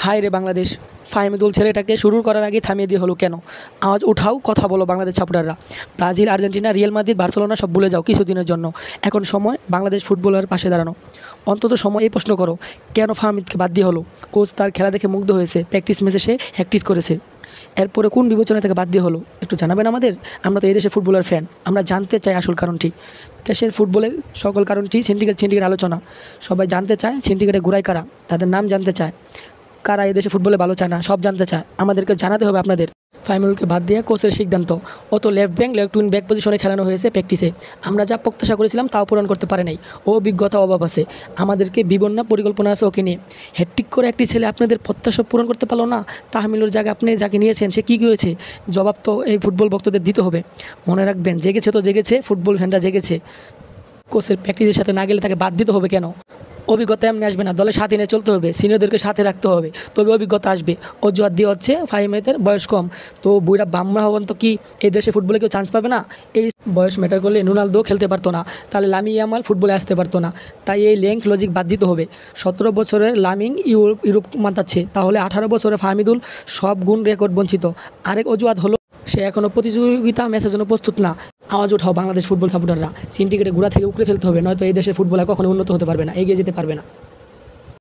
হায় রে বাংলাদেশ, ফাহিমুল ছেলেটাকে শুরু করার আগে থামিয়ে দিয়ে হলো কেন? আওয়াজ উঠাও, কথা বলো বাংলাদেশ সাপোর্টাররা। Brazil, Argentina, Real Madrid, Barcelona সব ভুলে যাও কিছুদিনের জন্য। এখন সময় বাংলাদেশ ফুটবলের পাশে দাঁড়ানো। অন্তত সময় এই প্রশ্ন করো, কেন ফাহমিদকে বাদ দিয়ে হলো? কোচ তার খেলা দেখে মুগ্ধ হয়েছে, প্র্যাকটিস ম্যাচে সে হ্যাকটিস করেছে। এরপরে কোন বিবেচনা থেকে বাদ দিয়ে হলো একটু জানাবেন আমাদের। আমরা তো এই দেশে ফুটবলের ফ্যান, আমরা জানতে চাই আসল কারণটি। দেশের ফুটবলের সকল কারণটি সিন্ডিকেট আলোচনা। সবাই জানতে চায় সিন্ডিকেটে ঘুরায় কারা, তাদের নাম জানতে চায়। কারা এই দেশে ফুটবলে ভালো চায় না সব জানতে চায়, আমাদেরকে জানাতে হবে আপনাদের। ফাইমুলকে বাদ দিয়ে কোচের সিদ্ধান্ত। অত লেফট উইং ব্যাক পজিশনে খেলানো হয়েছে প্র্যাকটিসে। আমরা যা প্রত্যাশা করেছিলাম তাও পূরণ করতে পারে নাই। ও অভিজ্ঞতা অভাব আছে, আমাদেরকে বিবর্ণ পরিকল্পনা আছে ওকে নিয়ে। হ্যাটট্রিক করে একটি ছেলে আপনাদের প্রত্যাশা পূরণ করতে পারলো না। তাহমিলুর জায়গায় আপনি যাকে নিয়েছেন সে কী করেছে, জবাব তো এই ফুটবল ভক্তদের দিতে হবে। মনে রাখবেন, জেগেছে তো জেগেছে, ফুটবল ফ্যানরা জেগেছে। কোচের প্র্যাকটিসের সাথে না গেলে তাকে বাদ দিতে হবে কেন? অভিজ্ঞতা এমনি আসবে না, দলের সাথে নিয়ে চলতে হবে, সিনিয়রদেরকে সাথে রাখতে হবে, তবে অভিজ্ঞতা আসবে। অজুহাত দিয়ে হচ্ছে ফাহিমের বয়স কম। তো বুইরা বামরা হবেন তো কি এই দেশে ফুটবলে কেউ চান্স পাবে না? এই বয়স ম্যাটার করলে রোনালদো খেলতে পারতো না, তাহলে লামি ইয়ামাল ফুটবলে আসতে পারতো না। তাই এই লেংথ লজিক বাদ দিতে হবে। 17 বছরের লামিং ইউরোপ মাতাচ্ছে, তাহলে 18 বছরের ফাহমিদুল সব গুণ রেকর্ড বঞ্চিত। আরেক অজুহাত হলো সে এখনও প্রতিযোগিতা ম্যাচের জন্য প্রস্তুত না। আওয়াজ ওঠাও বাংলাদেশ ফুটবল সাপোর্টাররা, সিন্ডিকেটে ঘোড়া থেকে উপড়ে ফেলতে হবে, নয়তো এই দেশের ফুটবল আর কখনো উন্নত হতে পারবে না, এগিয়ে যেতে পারবে না।